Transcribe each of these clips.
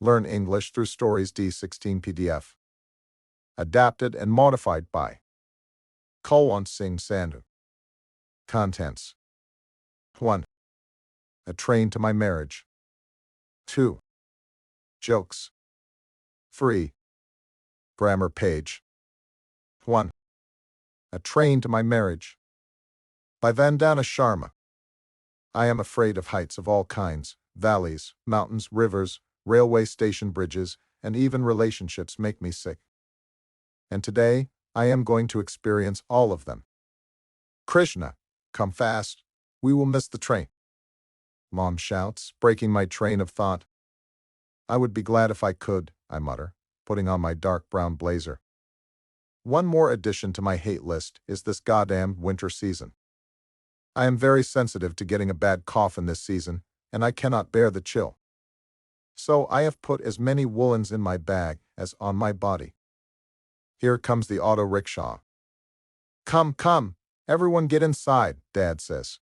Learn English through Stories D16 PDF. Adapted and modified by Kulwant Singh Sandhu. Contents 1. A train to my marriage. 2. Jokes. 3. Grammar page. 1. A train to my marriage. By Vandana Sharma. I am afraid of heights of all kinds. Valleys, mountains, rivers, railway station bridges, and even relationships make me sick. And today, I am going to experience all of them. Krishna, come fast. We will miss the train. Mom shouts, breaking my train of thought. I would be glad if I could, I mutter, putting on my dark brown blazer. One more addition to my hate list is this goddamn winter season. I am very sensitive to getting a bad cough in this season, and I cannot bear the chill. So I have put as many woolens in my bag as on my body. Here comes the auto rickshaw. Come, everyone get inside, Dad says.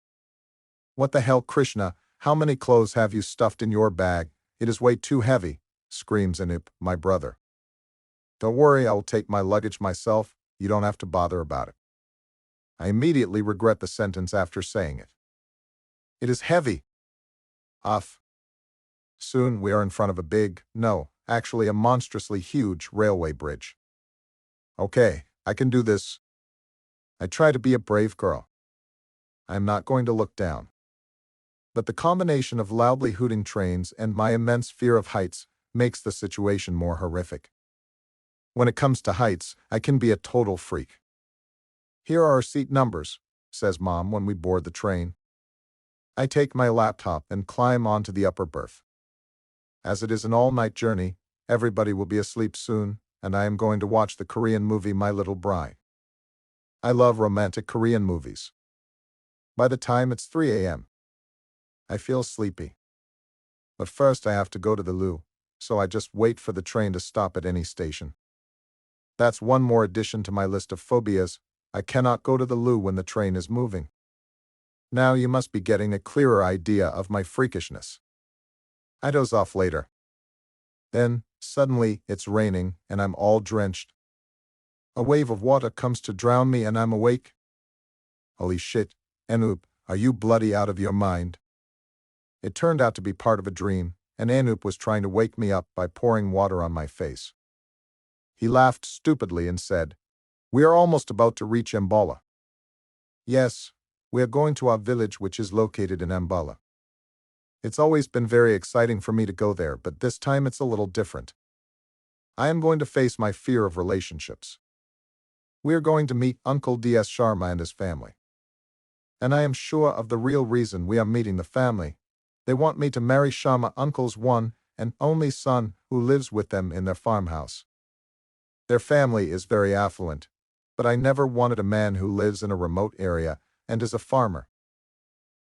What the hell, Krishna, how many clothes have you stuffed in your bag? It is way too heavy, screams Anup, my brother. Don't worry, I will take my luggage myself. You don't have to bother about it. I immediately regret the sentence after saying it. It is heavy. Uff. Soon we are in front of a big, no, actually a monstrously huge railway bridge. Okay, I can do this. I try to be a brave girl. I am not going to look down. But the combination of loudly hooting trains and my immense fear of heights makes the situation more horrific. When it comes to heights, I can be a total freak. Here are our seat numbers, says Mom when we board the train. I take my laptop and climb onto the upper berth. As it is an all-night journey, everybody will be asleep soon, and I am going to watch the Korean movie My Little Bride. I love romantic Korean movies. By the time it's 3 a.m., I feel sleepy. But first I have to go to the loo, so I just wait for the train to stop at any station. That's one more addition to my list of phobias. I cannot go to the loo when the train is moving. Now you must be getting a clearer idea of my freakishness. I doze off later. Then, suddenly, it's raining, and I'm all drenched. A wave of water comes to drown me, and I'm awake. Holy shit, Anup, are you bloody out of your mind? It turned out to be part of a dream, and Anup was trying to wake me up by pouring water on my face. He laughed stupidly and said, "We are almost about to reach Ambala." Yes, we are going to our village which is located in Ambala. It's always been very exciting for me to go there, but this time it's a little different. I am going to face my fear of relationships. We are going to meet Uncle D.S. Sharma and his family. And I am sure of the real reason we are meeting the family. They want me to marry Sharma Uncle's one and only son who lives with them in their farmhouse. Their family is very affluent, but I never wanted a man who lives in a remote area and is a farmer.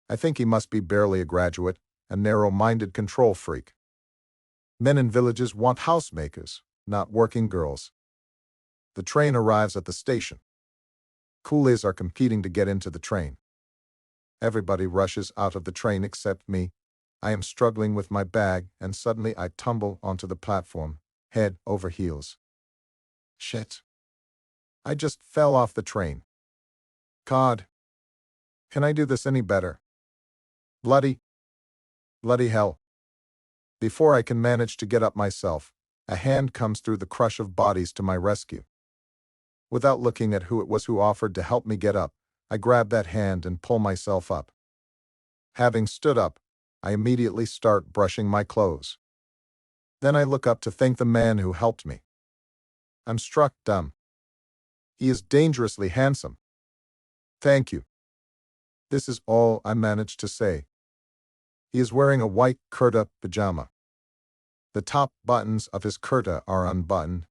I think he must be barely a graduate, a narrow-minded control freak. Men in villages want housemakers, not working girls. The train arrives at the station. Coolies are competing to get into the train. Everybody rushes out of the train except me. I am struggling with my bag, and suddenly I tumble onto the platform, head over heels. Shit. I just fell off the train. God. Can I do this any better? Bloody hell. Before I can manage to get up myself, a hand comes through the crush of bodies to my rescue. Without looking at who it was who offered to help me get up, I grab that hand and pull myself up. Having stood up, I immediately start brushing my clothes. Then I look up to thank the man who helped me. I'm struck dumb. He is dangerously handsome. Thank you. This is all I managed to say. He is wearing a white kurta pajama. The top buttons of his kurta are unbuttoned.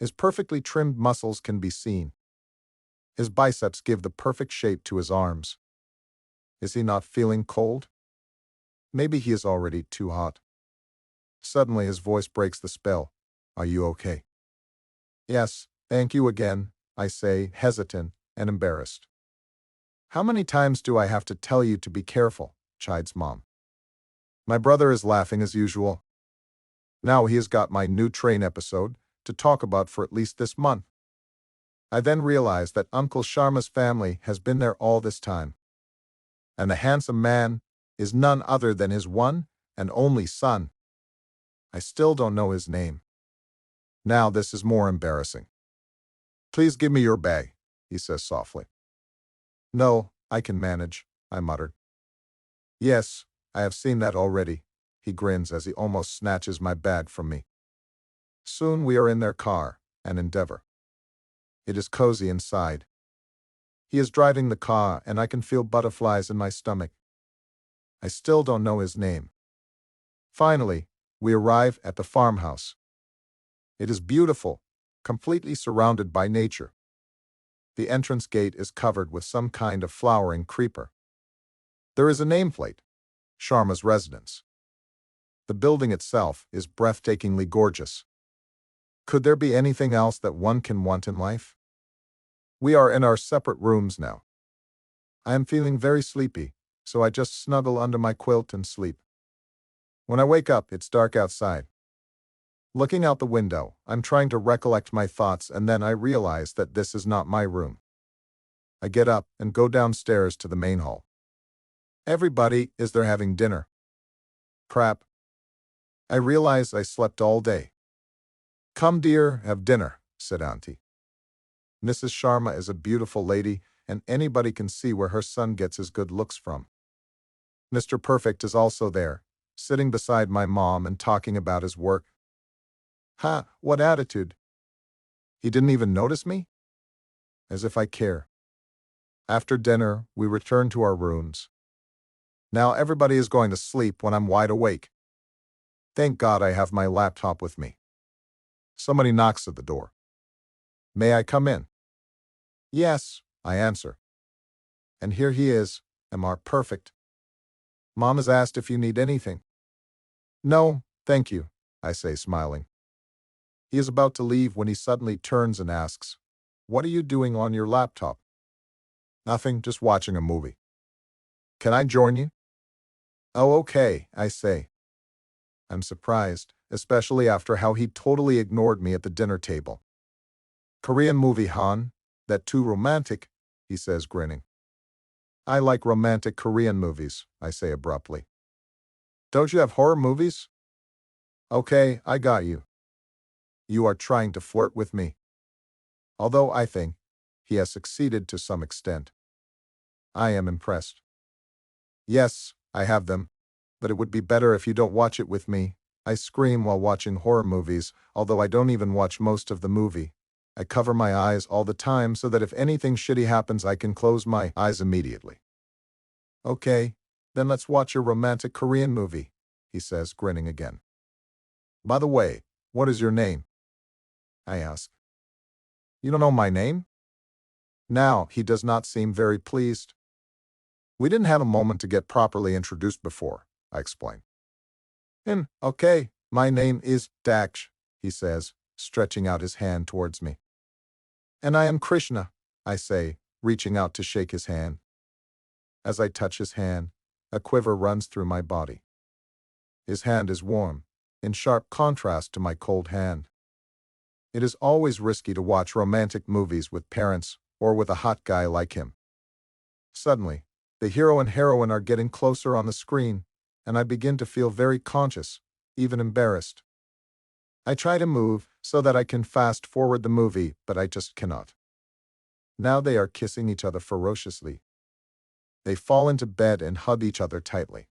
His perfectly trimmed muscles can be seen. His biceps give the perfect shape to his arms. Is he not feeling cold? Maybe he is already too hot. Suddenly his voice breaks the spell. Are you okay? Yes, thank you again, I say, hesitant and embarrassed. How many times do I have to tell you to be careful? Chides Mom. My brother is laughing as usual. Now he has got my new train episode to talk about for at least this month. I then realized that Uncle Sharma's family has been there all this time. And the handsome man is none other than his one and only son. I still don't know his name. Now this is more embarrassing. Please give me your bag, he says softly. No, I can manage, I muttered. Yes, I have seen that already, he grins as he almost snatches my bag from me. Soon we are in their car, an Endeavor. It is cozy inside. He is driving the car and I can feel butterflies in my stomach. I still don't know his name. Finally, we arrive at the farmhouse. It is beautiful, completely surrounded by nature. The entrance gate is covered with some kind of flowering creeper. There is a nameplate, Sharma's residence. The building itself is breathtakingly gorgeous. Could there be anything else that one can want in life? We are in our separate rooms now. I am feeling very sleepy, so I just snuggle under my quilt and sleep. When I wake up, it's dark outside. Looking out the window, I'm trying to recollect my thoughts and then I realize that this is not my room. I get up and go downstairs to the main hall. Everybody is there having dinner. Crap. I realize I slept all day. Come, dear, have dinner, said Auntie. Mrs. Sharma is a beautiful lady, and anybody can see where her son gets his good looks from. Mr. Perfect is also there, sitting beside my mom and talking about his work. Ha, what attitude. He didn't even notice me? As if I care. After dinner, we return to our rooms. Now everybody is going to sleep when I'm wide awake. Thank God I have my laptop with me. Somebody knocks at the door. May I come in? Yes, I answer. And here he is, Mr. Perfect. Mom has asked if you need anything. No, thank you, I say, smiling. He is about to leave when he suddenly turns and asks, What are you doing on your laptop? Nothing, just watching a movie. Can I join you? Oh, okay, I say. I'm surprised, especially after how he totally ignored me at the dinner table. Korean movie, Han? That too romantic, he says, grinning. I like romantic Korean movies, I say abruptly. Don't you have horror movies? Okay, I got you. You are trying to flirt with me. Although I think he has succeeded to some extent. I am impressed. Yes, I have them, but it would be better if you don't watch it with me. I scream while watching horror movies, although I don't even watch most of the movie. I cover my eyes all the time so that if anything shitty happens, I can close my eyes immediately. Okay, then let's watch a romantic Korean movie, he says, grinning again. By the way, what is your name? I ask. You don't know my name? Now, he does not seem very pleased. We didn't have a moment to get properly introduced before, I explain. Okay, my name is Daksh, he says, stretching out his hand towards me. And I am Krishna, I say, reaching out to shake his hand. As I touch his hand, a quiver runs through my body. His hand is warm, in sharp contrast to my cold hand. It is always risky to watch romantic movies with parents or with a hot guy like him. Suddenly, the hero and heroine are getting closer on the screen, and I begin to feel very conscious, even embarrassed. I try to move so that I can fast forward the movie, but I just cannot. Now they are kissing each other ferociously. They fall into bed and hug each other tightly.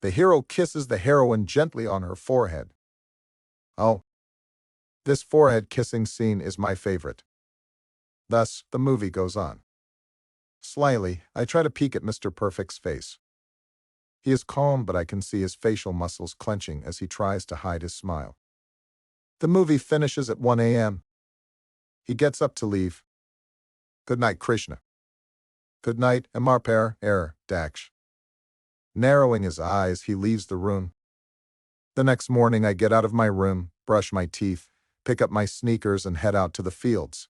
The hero kisses the heroine gently on her forehead. Oh, this forehead kissing scene is my favorite. Thus, the movie goes on. Slyly, I try to peek at Mr. Perfect's face. He is calm, but I can see his facial muscles clenching as he tries to hide his smile. The movie finishes at 1 a.m. He gets up to leave. Good night, Krishna. Good night, Mr. Daksh. Narrowing his eyes, he leaves the room. The next morning, I get out of my room, brush my teeth, pick up my sneakers, and head out to the fields.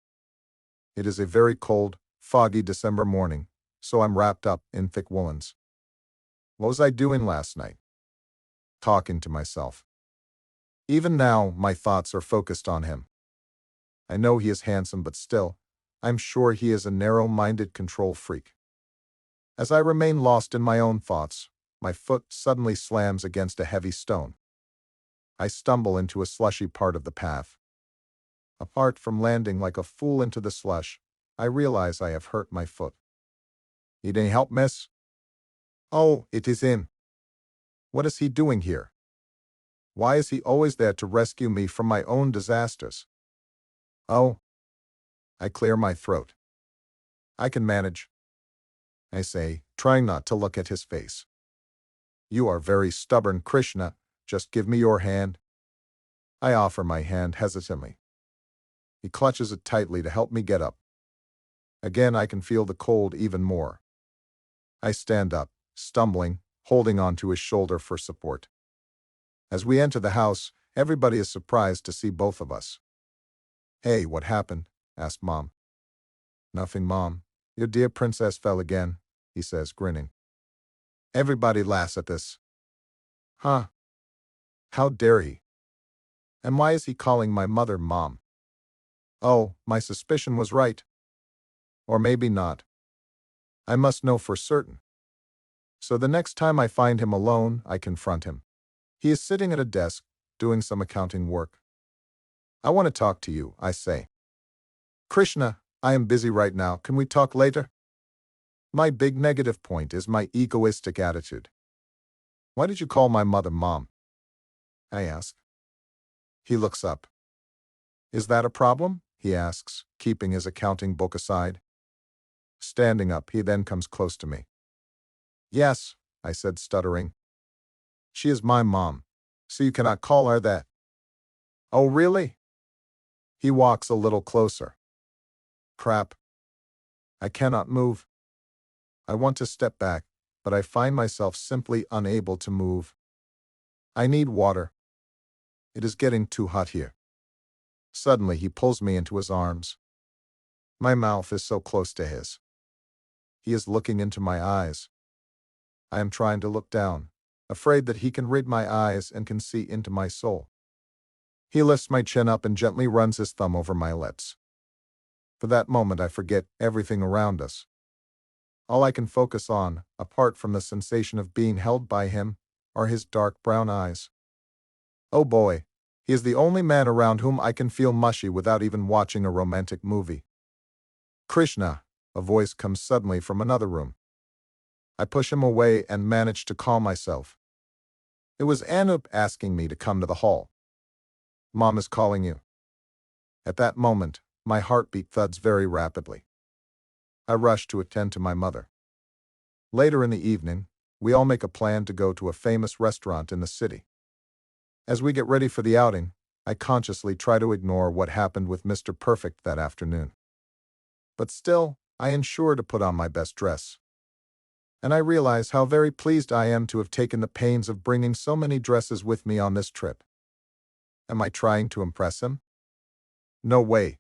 It is a very cold, foggy December morning, so I'm wrapped up in thick woolens. What was I doing last night? Talking to myself. Even now, my thoughts are focused on him. I know he is handsome, but still, I'm sure he is a narrow-minded control freak. As I remain lost in my own thoughts, my foot suddenly slams against a heavy stone. I stumble into a slushy part of the path. Apart from landing like a fool into the slush, I realize I have hurt my foot. Need any help, miss? Oh, it is him. What is he doing here? Why is he always there to rescue me from my own disasters? Oh. I clear my throat. I can manage, I say, trying not to look at his face. You are very stubborn, Krishna. Just give me your hand. I offer my hand hesitantly. He clutches it tightly to help me get up. Again, I can feel the cold even more. I stand up, stumbling, holding onto his shoulder for support. As we enter the house, everybody is surprised to see both of us. Hey, what happened? Asked Mom. Nothing, Mom. Your dear princess fell again, he says, grinning. Everybody laughs at this. Huh? How dare he? And why is he calling my mother Mom? Oh, my suspicion was right. Or maybe not. I must know for certain. So the next time I find him alone, I confront him. He is sitting at a desk, doing some accounting work. I want to talk to you, I say. Krishna, I am busy right now. Can we talk later? My big negative point is my egoistic attitude. Why did you call my mother Mom? I ask. He looks up. Is that a problem? He asks, keeping his accounting book aside. Standing up, he then comes close to me. Yes, I said, stuttering. She is my mom, so you cannot call her that. Oh, really? He walks a little closer. Crap. I cannot move. I want to step back, but I find myself simply unable to move. I need water. It is getting too hot here. Suddenly, he pulls me into his arms. My mouth is so close to his. He is looking into my eyes. I am trying to look down, afraid that he can read my eyes and can see into my soul. He lifts my chin up and gently runs his thumb over my lips. For that moment, I forget everything around us. All I can focus on, apart from the sensation of being held by him, are his dark brown eyes. Oh boy, he is the only man around whom I can feel mushy without even watching a romantic movie. Krishna, a voice comes suddenly from another room. I push him away and manage to calm myself. It was Anup asking me to come to the hall. Mom is calling you. At that moment, my heartbeat thuds very rapidly. I rush to attend to my mother. Later in the evening, we all make a plan to go to a famous restaurant in the city. As we get ready for the outing, I consciously try to ignore what happened with Mr. Perfect that afternoon. But still, I ensure to put on my best dress. And I realize how very pleased I am to have taken the pains of bringing so many dresses with me on this trip. Am I trying to impress him? No way.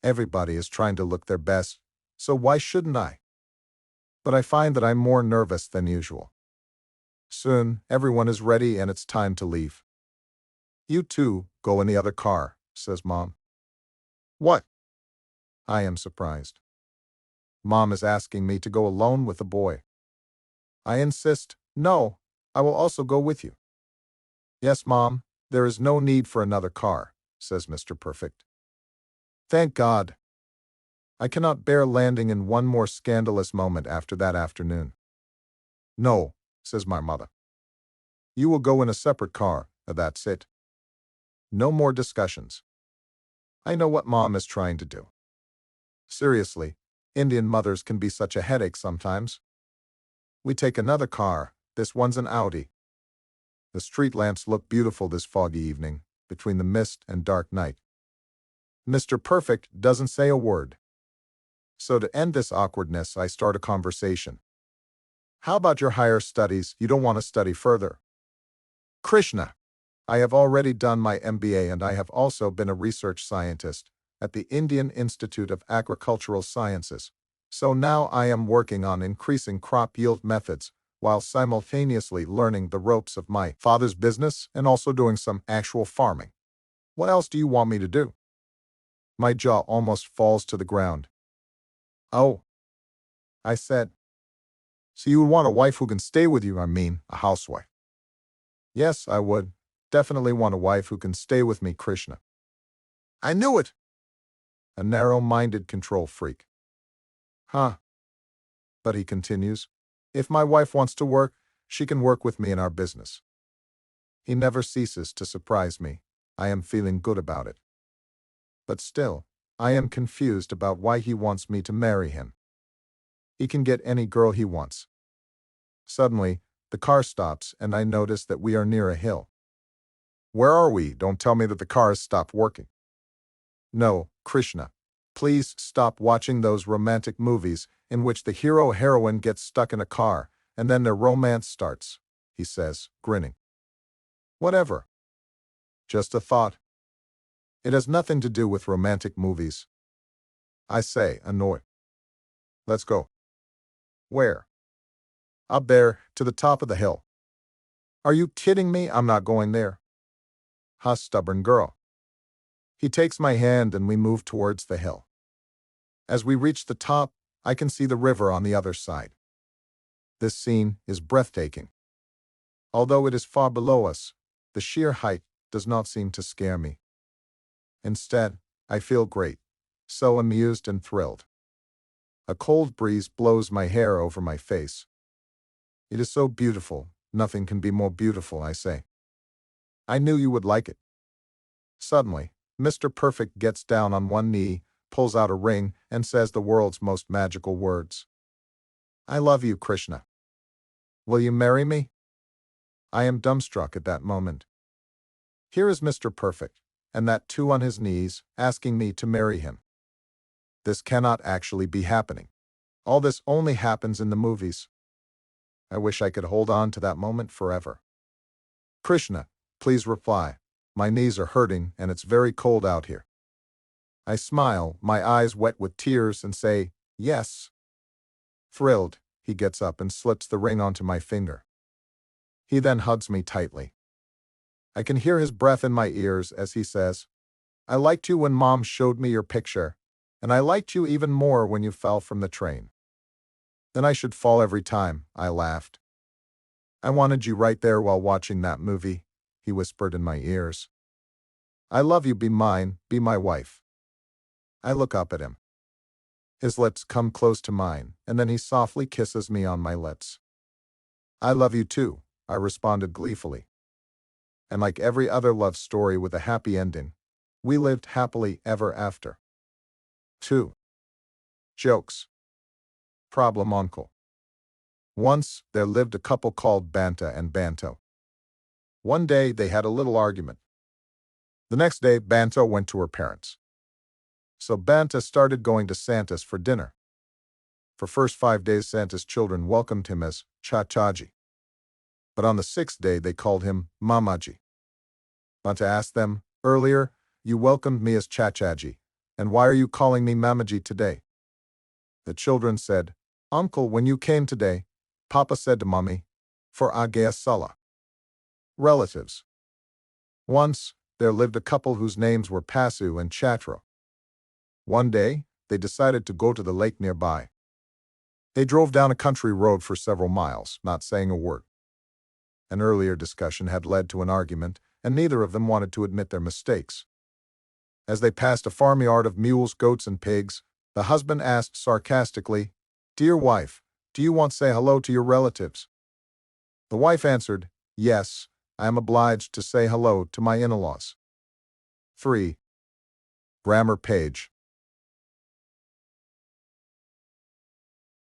Everybody is trying to look their best, so why shouldn't I? But I find that I'm more nervous than usual. Soon, everyone is ready and it's time to leave. You too, go in the other car, says Mom. What? I am surprised. Mom is asking me to go alone with the boy. I insist, no, I will also go with you. Yes, Mom, there is no need for another car, says Mr. Perfect. Thank God. I cannot bear landing in one more scandalous moment after that afternoon. No, says my mother. You will go in a separate car, that's it. No more discussions. I know what Mom is trying to do. Seriously, Indian mothers can be such a headache sometimes. We take another car, this one's an Audi. The street lamps look beautiful this foggy evening, between the mist and dark night. Mr. Perfect doesn't say a word. So to end this awkwardness, I start a conversation. How about your higher studies? You don't want to study further? Krishna, I have already done my MBA and I have also been a research scientist at the Indian Institute of Agricultural Sciences. So now I am working on increasing crop yield methods while simultaneously learning the ropes of my father's business and also doing some actual farming. What else do you want me to do? My jaw almost falls to the ground. Oh, I said. So you would want a wife who can stay with you, a housewife. Yes, I would. Definitely want a wife who can stay with me, Krishna. I knew it! A narrow-minded control freak. Huh. But he continues, if my wife wants to work, she can work with me in our business. He never ceases to surprise me. I am feeling good about it. But still, I am confused about why he wants me to marry him. He can get any girl he wants. Suddenly, the car stops and I notice that we are near a hill. Where are we? Don't tell me that the car has stopped working. No, Krishna. Please stop watching those romantic movies in which the hero-heroine gets stuck in a car and then their romance starts, he says, grinning. Whatever. Just a thought. It has nothing to do with romantic movies. I say, annoyed. Let's go. Where? Up there, to the top of the hill. Are you kidding me? I'm not going there. Huh, stubborn girl. He takes my hand and we move towards the hill. As we reach the top, I can see the river on the other side. This scene is breathtaking. Although it is far below us, the sheer height does not seem to scare me. Instead, I feel great, so amused and thrilled. A cold breeze blows my hair over my face. It is so beautiful, nothing can be more beautiful, I say. I knew you would like it. Suddenly, Mr. Perfect gets down on one knee, pulls out a ring, and says the world's most magical words. I love you, Krishna. Will you marry me? I am dumbstruck at that moment. Here is Mr. Perfect, and that too on his knees, asking me to marry him. This cannot actually be happening. All this only happens in the movies. I wish I could hold on to that moment forever. Krishna, please reply. My knees are hurting and it's very cold out here. I smile, my eyes wet with tears, and say, yes. Thrilled, he gets up and slips the ring onto my finger. He then hugs me tightly. I can hear his breath in my ears as he says, I liked you when Mom showed me your picture, and I liked you even more when you fell from the train. Then I should fall every time, I laughed. I wanted you right there while watching that movie, he whispered in my ears. I love you, be mine, be my wife. I look up at him. His lips come close to mine, and then he softly kisses me on my lips. I love you too, I responded gleefully. And like every other love story with a happy ending, we lived happily ever after. 2. Jokes. Problem uncle. Once, there lived a couple called Banta and Banto. One day, they had a little argument. The next day, Banto went to her parents. So Banta started going to Santa's for dinner. For first 5 days, Santa's children welcomed him as Chachaji. But on the 6th day, they called him Mamaji. Banta asked them, earlier, you welcomed me as Chachaji, and why are you calling me Mamaji today? The children said, Uncle, when you came today, Papa said to Mummy, for Agaya Sala. Relatives. Once, there lived a couple whose names were Pasu and Chatra. One day, they decided to go to the lake nearby. They drove down a country road for several miles, not saying a word. An earlier discussion had led to an argument, and neither of them wanted to admit their mistakes. As they passed a farmyard of mules, goats, and pigs, the husband asked sarcastically, Dear wife, do you want to say hello to your relatives? The wife answered, Yes, I am obliged to say hello to my in-laws. 3. Grammar page.